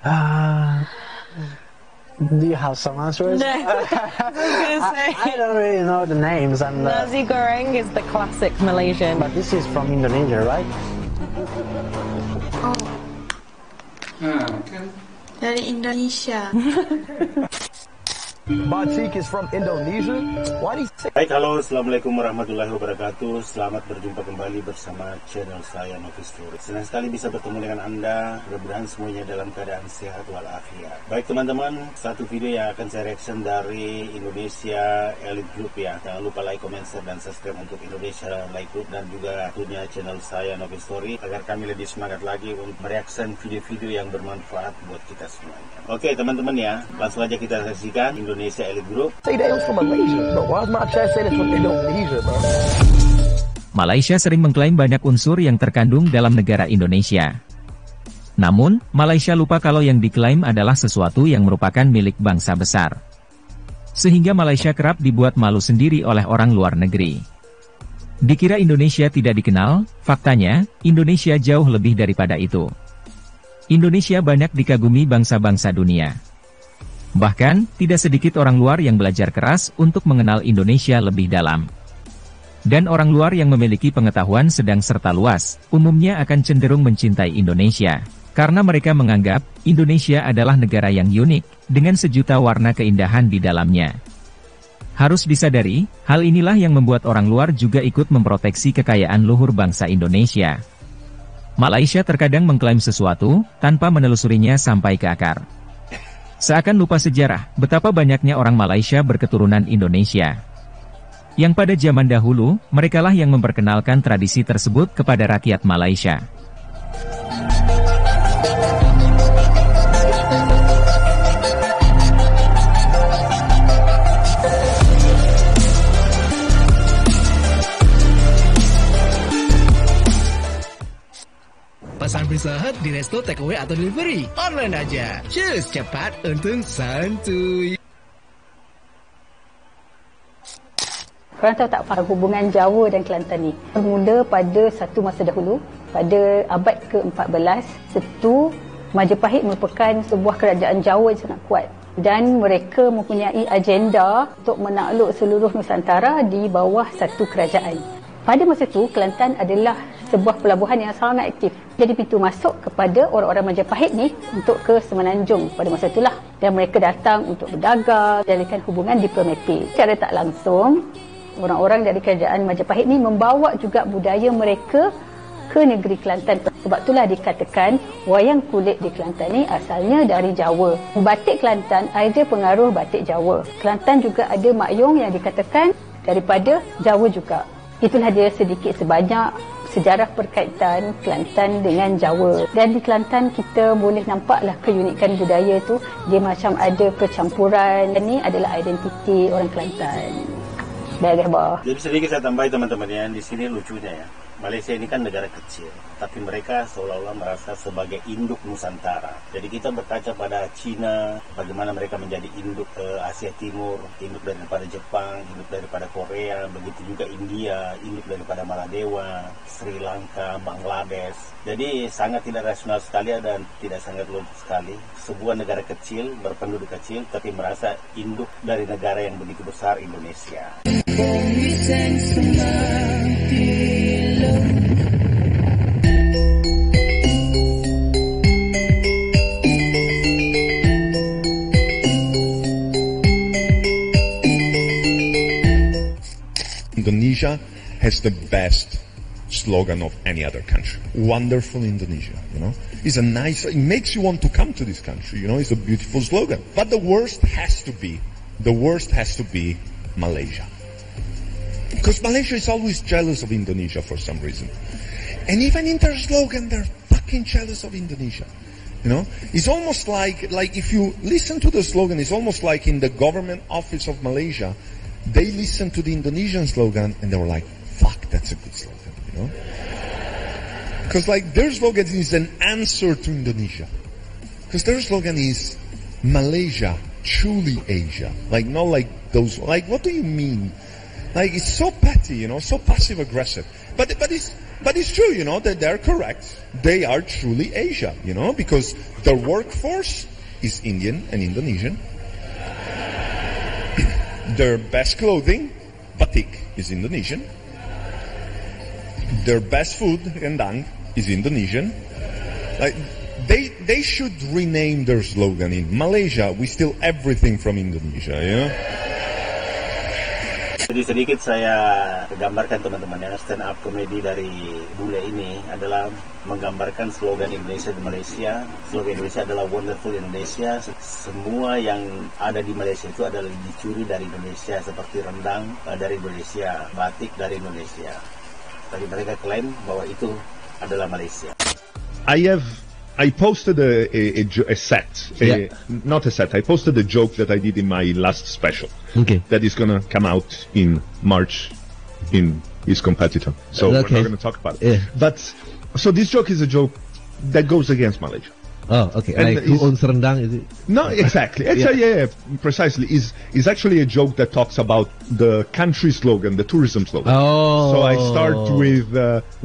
Uh, do you have some answers? No, I was going to say. I don't really know the names. And Nasi goreng is the classic Malaysian. but this is from Indonesia, right? Dari Indonesia. Batik is from Indonesia. Why do you say? Baik, halo, assalamualaikum warahmatullahi wabarakatuh. Selamat berjumpa kembali bersama channel saya Novis Story. Senang sekali bisa bertemu dengan Anda. Mudah-mudahan semuanya dalam keadaan sehat walafiat. Baik teman-teman, satu video yang akan saya reaction dari Indonesia Elite Group ya. Jangan lupa like, comment, share, dan subscribe untuk Indonesia Elite Group dan juga tentunya channel saya Novis Story agar kami lebih semangat lagi untuk mereaction video-video yang bermanfaat buat kita semuanya. Oke teman-teman ya, langsung aja kita saksikan Indonesia Elite Group. Say they was from Malaysia, bro. Why is my chat saying it's from Indonesia, bro? Malaysia sering mengklaim banyak unsur yang terkandung dalam negara Indonesia. Namun, Malaysia lupa kalau yang diklaim adalah sesuatu yang merupakan milik bangsa besar. Sehingga Malaysia kerap dibuat malu sendiri oleh orang luar negeri. Dikira Indonesia tidak dikenal, faktanya, Indonesia jauh lebih daripada itu. Indonesia banyak dikagumi bangsa-bangsa dunia. Bahkan, tidak sedikit orang luar yang belajar keras untuk mengenal Indonesia lebih dalam. Dan orang luar yang memiliki pengetahuan sedang serta luas, umumnya akan cenderung mencintai Indonesia. Karena mereka menganggap, Indonesia adalah negara yang unik, dengan sejuta warna keindahan di dalamnya. Harus disadari, hal inilah yang membuat orang luar juga ikut memproteksi kekayaan luhur bangsa Indonesia. Malaysia terkadang mengklaim sesuatu, tanpa menelusurinya sampai ke akar. Seakan lupa sejarah, betapa banyaknya orang Malaysia berketurunan Indonesia. Yang pada zaman dahulu, merekalah yang memperkenalkan tradisi tersebut kepada rakyat Malaysia. Pesan Pizza Hut di resto, takeaway atau delivery. Online aja. Cheers, cepat, untung, santuy. Korang tahu tak hubungan Jawa dan Kelantan ni? Bermula pada satu masa dahulu, pada abad ke-14, Setu Majapahit merupakan sebuah kerajaan Jawa yang sangat kuat. Dan mereka mempunyai agenda untuk menakluk seluruh Nusantara di bawah satu kerajaan. Pada masa itu, Kelantan adalah sebuah pelabuhan yang sangat aktif. Jadi pintu masuk kepada orang-orang Majapahit ni untuk ke Semenanjung pada masa itulah. Dan mereka datang untuk berdagang, jadikan hubungan diplomatik. Secara tak langsung, orang-orang dari kerajaan Majapahit ni membawa juga budaya mereka ke negeri Kelantan. Sebab itulah dikatakan wayang kulit di Kelantan ni asalnya dari Jawa. Batik Kelantan ada pengaruh batik Jawa. Kelantan juga ada makyong yang dikatakan daripada Jawa juga. Itulah dia sedikit sebanyak sejarah perkaitan Kelantan dengan Jawa. Dan di Kelantan kita boleh nampaklah keunikan budaya tu. Dia macam ada percampuran. Ini adalah identiti orang Kelantan. Baik, bah. Jadi sedikit saya tambahin teman-teman ya, di sini lucunya ya. Malaysia ini kan negara kecil, tapi mereka seolah-olah merasa sebagai induk Nusantara. Jadi kita berkaca pada Cina, bagaimana mereka menjadi induk Asia Timur, induk daripada Jepang, induk daripada Korea, begitu juga India, induk daripada Maladewa, Sri Lanka, Bangladesh. Jadi sangat tidak rasional sekali dan tidak sangat logis sekali. Sebuah negara kecil, berpenduduk kecil, tapi merasa induk dari negara yang begitu besar, Indonesia. Indonesia has the best slogan of any other country. Wonderful Indonesia, you know. It's a nice, it makes you want to come to this country, you know, it's a beautiful slogan. But the worst has to be Malaysia. Because Malaysia is always jealous of Indonesia for some reason. And even in their slogan, they're fucking jealous of Indonesia. You know, it's almost like if you listen to the slogan, it's almost like in the government office of Malaysia, they listen to the Indonesian slogan and they were like, fuck, that's a good slogan, you know? Because like their slogan is an answer to Indonesia. Because their slogan is Malaysia, truly Asia. Like not like those, like what do you mean? Like it's so petty, you know, so passive aggressive. But it's But it's true, that they're correct. They are truly Asia, because their workforce is Indian and Indonesian. Their best clothing, batik, is Indonesian. Their best food, rendang, is Indonesian. Like, they should rename their slogan in Malaysia. We steal everything from Indonesia, Jadi sedikit saya gambarkan teman-teman ya, stand up comedy dari bule ini adalah menggambarkan slogan Indonesia di Malaysia. Slogan Indonesia adalah Wonderful Indonesia. Semua yang ada di Malaysia itu adalah dicuri dari Indonesia, seperti rendang dari Indonesia, batik dari Indonesia. Tadi mereka klaim bahwa itu adalah Malaysia. I posted a set, not a set. I posted a joke that I did in my last special. Okay. That is gonna come out in March in his competitor. So we're not gonna talk about it. Yeah. But so this joke is a joke that goes against Malaysia. Oh, okay. And like who owns rendang? Is it? No, exactly. Yeah, precisely. Is actually a joke that talks about the country slogan, the tourism slogan. Oh. So I start with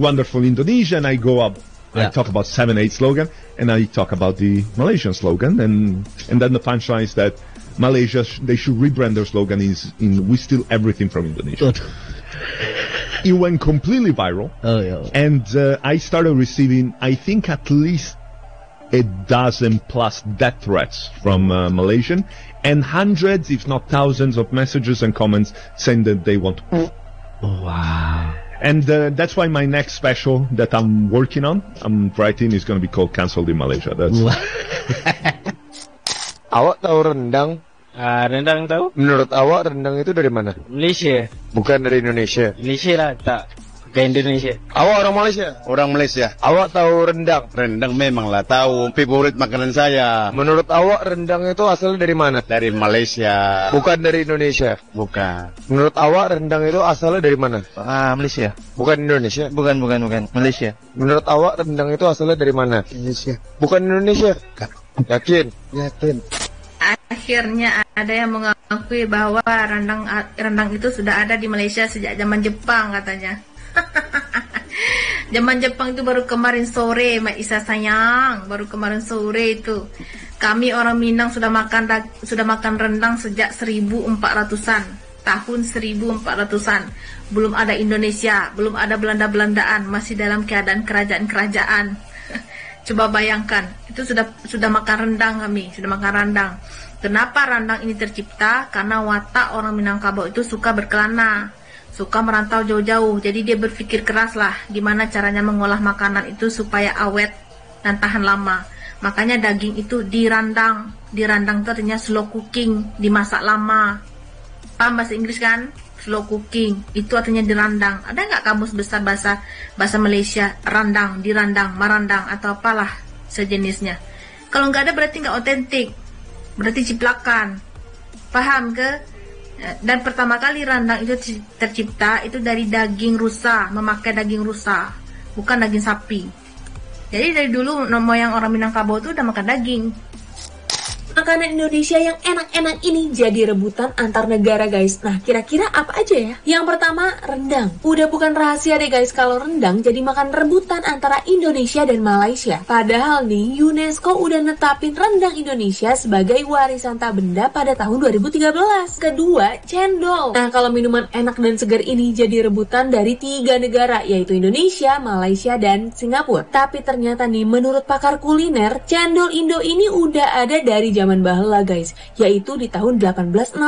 Wonderful Indonesia, and I go up. I talk about 7-8 slogan, and I talk about the Malaysian slogan, and then the punchline is that Malaysia they should rebrand their slogan in we steal everything from Indonesia. It went completely viral, and I started receiving, I think, at least a dozen plus death threats from Malaysian, and hundreds, if not thousands, of messages and comments saying that they want to. Oh, wow. And that's why my next special that I'm working on, I'm writing, is going to be called Cancelled in Malaysia. That's. Awak tahu rendang? Rendang tahu? Menurut awak rendang itu dari mana? Malaysia. Bukan dari Indonesia. Malaysia lah, tak. Ke Indonesia. Awak orang Malaysia? Orang Malaysia. Awak tahu rendang? Rendang memanglah tahu, favorit makanan saya. Menurut awak rendang itu asalnya dari mana? Dari Malaysia. Bukan dari Indonesia. Bukan. Menurut awak rendang itu asalnya dari mana? Malaysia. Bukan Indonesia. Bukan. Malaysia. Menurut awak rendang itu asalnya dari mana? Indonesia. Bukan Indonesia. Yakin? Yakin. Akhirnya ada yang mengakui bahwa rendang itu sudah ada di Malaysia sejak zaman Jepang katanya. Zaman Jepang itu baru kemarin sore, Mak Isa sayang, baru kemarin sore itu. Kami orang Minang sudah makan rendang sejak 1400-an, tahun 1400-an. Belum ada Indonesia, belum ada Belanda-Belandaan, masih dalam keadaan kerajaan-kerajaan. Coba bayangkan, itu sudah makan rendang kami, sudah makan rendang. Kenapa rendang ini tercipta? Karena watak orang Minangkabau itu suka berkelana, suka merantau jauh-jauh. Jadi dia berpikir keras lah gimana caranya mengolah makanan itu supaya awet dan tahan lama. Makanya daging itu dirandang itu artinya slow cooking, dimasak lama. Paham bahasa Inggris kan? Slow cooking itu artinya dirandang. Ada nggak kamus besar bahasa Malaysia randang, dirandang, marandang atau apalah sejenisnya? Kalau nggak ada berarti nggak otentik, berarti ciplakan. Paham ke? Dan pertama kali rendang itu tercipta itu dari daging rusa, memakai daging rusa, bukan daging sapi. Jadi dari dulu moyang orang Minangkabau itu udah makan daging. Makanan Indonesia yang enak-enak ini jadi rebutan antar negara guys. Nah kira-kira apa aja ya? Yang pertama rendang. Udah bukan rahasia deh guys kalau rendang jadi makan rebutan antara Indonesia dan Malaysia. Padahal nih UNESCO udah netapin rendang Indonesia sebagai warisan tak benda pada tahun 2013. Kedua, cendol. Nah kalau minuman enak dan segar ini jadi rebutan dari 3 negara yaitu Indonesia, Malaysia, dan Singapura. Tapi ternyata nih menurut pakar kuliner, cendol Indo ini udah ada dari zaman bahula guys, yaitu di tahun 1866.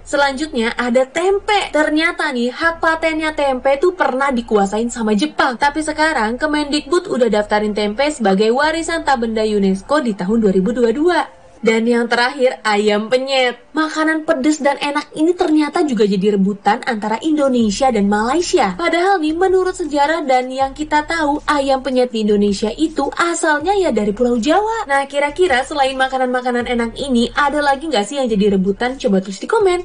Selanjutnya ada tempe. Ternyata nih hak patennya tempe tuh pernah dikuasain sama Jepang. Tapi sekarang Kemendikbud udah daftarin tempe sebagai warisan tak benda UNESCO di tahun 2022. Dan yang terakhir, ayam penyet. Makanan pedas dan enak ini ternyata juga jadi rebutan antara Indonesia dan Malaysia. Padahal nih, menurut sejarah dan yang kita tahu, ayam penyet di Indonesia itu asalnya ya dari Pulau Jawa. Nah, kira-kira selain makanan-makanan enak ini, ada lagi nggak sih yang jadi rebutan? Coba tulis di komen.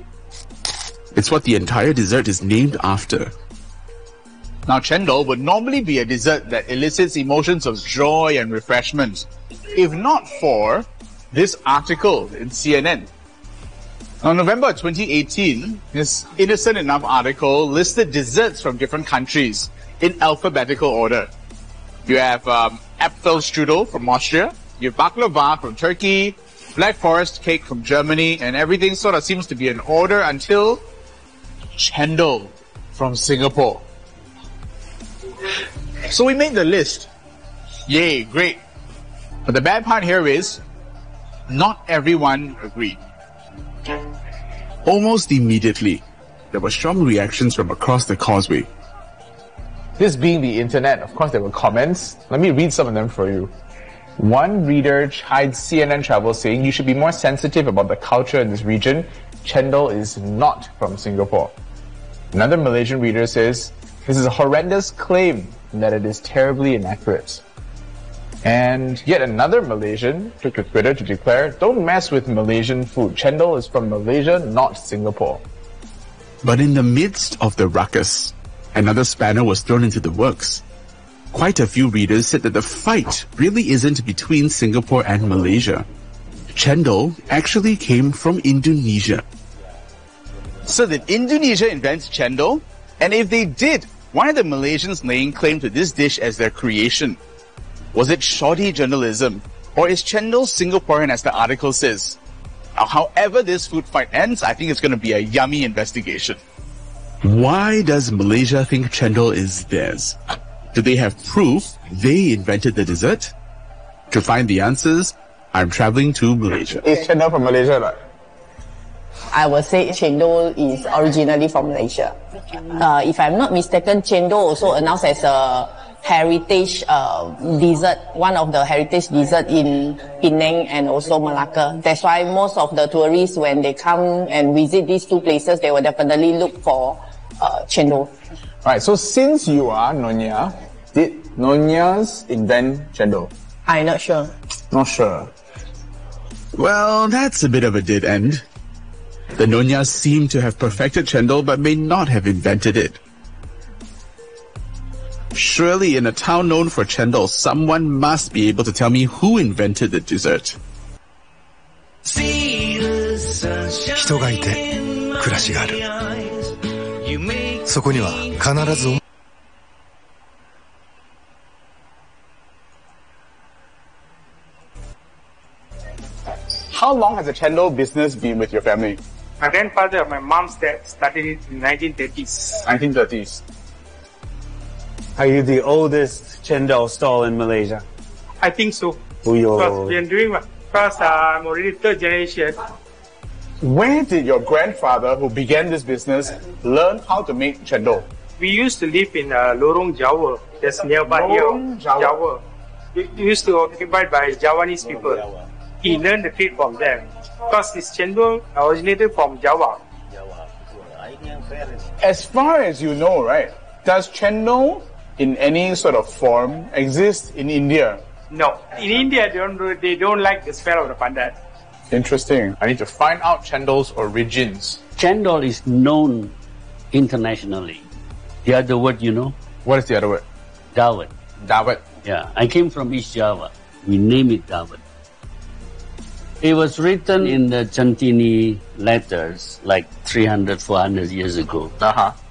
It's what the entire dessert is named after. Now, cendol would normally be a dessert that elicits emotions of joy and refreshment, if not for this article in CNN. Now, November 2018, this innocent enough article listed desserts from different countries in alphabetical order. You have Apfelstrudel from Austria, you have baklava from Turkey, Black Forest cake from Germany, and everything sort of seems to be in order until chendol from Singapore. So we made the list. Yay, great. But the bad part here is, not everyone agreed. Almost immediately, there were strong reactions from across the causeway. This being the internet, of course there were comments. Let me read some of them for you. One reader chides CNN Travel saying you should be more sensitive about the culture in this region. Chendol is not from Singapore. Another Malaysian reader says, this is a horrendous claim and that it is terribly inaccurate. And yet another Malaysian took to Twitter to declare, don't mess with Malaysian food. Chendol is from Malaysia, not Singapore. But in the midst of the ruckus, another spanner was thrown into the works. Quite a few readers said that the fight really isn't between Singapore and Malaysia. Chendol actually came from Indonesia. So did Indonesia invent chendol? And if they did, why are the Malaysians laying claim to this dish as their creation? Was it shoddy journalism? Or is chendol Singaporean as the article says? Now, however this food fight ends, I think it's going to be a yummy investigation. Why does Malaysia think chendol is theirs? Do they have proof they invented the dessert? To find the answers, I'm traveling to Malaysia. Is chendol from Malaysia, right? I would say chendol is originally from Malaysia. If I'm not mistaken, chendol also announced as a heritage dessert, one of the heritage dessert in Penang and also Malacca. That's why most of the tourists, when they come and visit these two places, they will definitely look for chendol. Right, so since you are Nyonya, did Nyonyas invent chendol? I'm not sure. Not sure. Well, that's a bit of a dead end. The Nyonyas seem to have perfected chendol but may not have invented it. Surely in a town known for chendol, someone must be able to tell me who invented the dessert. 人がいて暮らしがある。そこには必ず How long has the chendol business been with your family? My grandfather, my mom's dad started it in 1930s. 1930s. Are you the oldest chendol stall in Malaysia? I think so. Uyo. Because we are doing well. Because I'm already third generation. Where did your grandfather, who began this business, learn how to make chendol? We used to live in Lorong Jawa, that's nearby Lorong here. Jawa. We used to occupied by Javanese people. He learned the trade from them. Because this chendol originated from Java. As far as you know, right, does chendol in any sort of form exist in India? No. In India, they don't like the smell of the pandan. Interesting. I need to find out chendol's origins. Chendol is known internationally. The other word, you know? What is the other word? Dawet. Dawet. Yeah, I came from East Java. We name it Dawet. It was written in the Centini letters like 300, 400 years ago.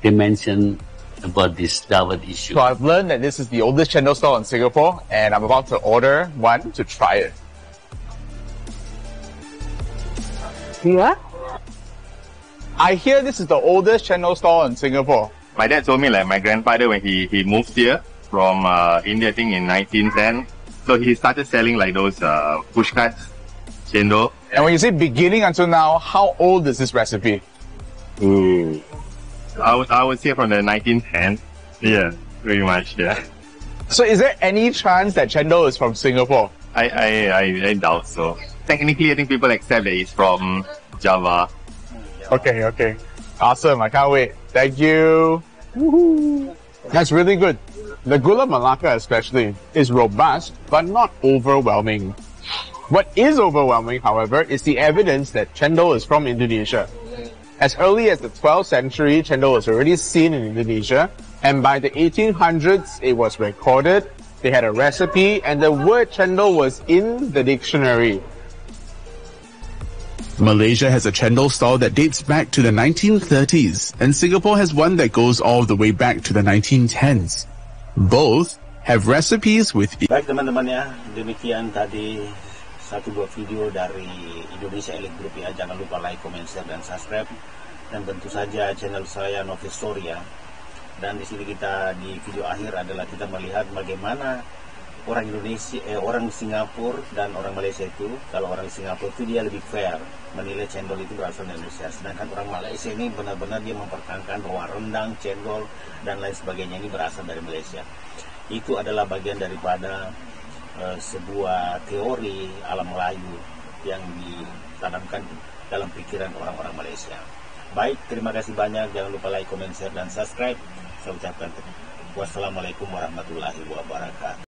They mentioned about this Dawet issue. So I've learned that this is the oldest chendol stall in Singapore, and I'm about to order one to try it. Yeah? I hear this is the oldest chendol stall in Singapore. My dad told me like my grandfather when he moved here from India, I think in 1910. So he started selling like those pushcarts, chendol. And when you say beginning until now, how old is this recipe? Ooh. I would say from the 1910s. Yeah, pretty much, yeah. So is there any chance that chendol is from Singapore? I doubt so. Technically, I think people accept that it's from Java. Okay. Awesome, I can't wait. Thank you. Woohoo. That's really good. The Gula Melaka especially is robust, but not overwhelming. What is overwhelming, however, is the evidence that chendol is from Indonesia. As early as the 12th century, chendol was already seen in Indonesia, and by the 1800s, it was recorded, they had a recipe, and the word chendol was in the dictionary. Malaysia has a chendol stall that dates back to the 1930s, and Singapore has one that goes all the way back to the 1910s. Both have recipes with Baik teman-teman ya, demikian tadi satu buah video dari Indonesia Elite Group ya. Jangan lupa like, comment, share, dan subscribe. Dan tentu saja channel saya Novis Story ya. Dan di sini kita di video akhir adalah kita melihat bagaimana orang Indonesia, orang Singapura dan orang Malaysia itu, kalau orang Singapura itu dia lebih fair menilai cendol itu berasal dari Indonesia, sedangkan orang Malaysia ini benar-benar dia mempertahankan bahwa rendang, cendol dan lain sebagainya ini berasal dari Malaysia. Itu adalah bagian daripada sebuah teori alam Melayu yang ditanamkan dalam pikiran orang-orang Malaysia. Baik, terima kasih banyak. Jangan lupa like, comment, share, dan subscribe. Saya ucapkan wassalamualaikum warahmatullahi wabarakatuh.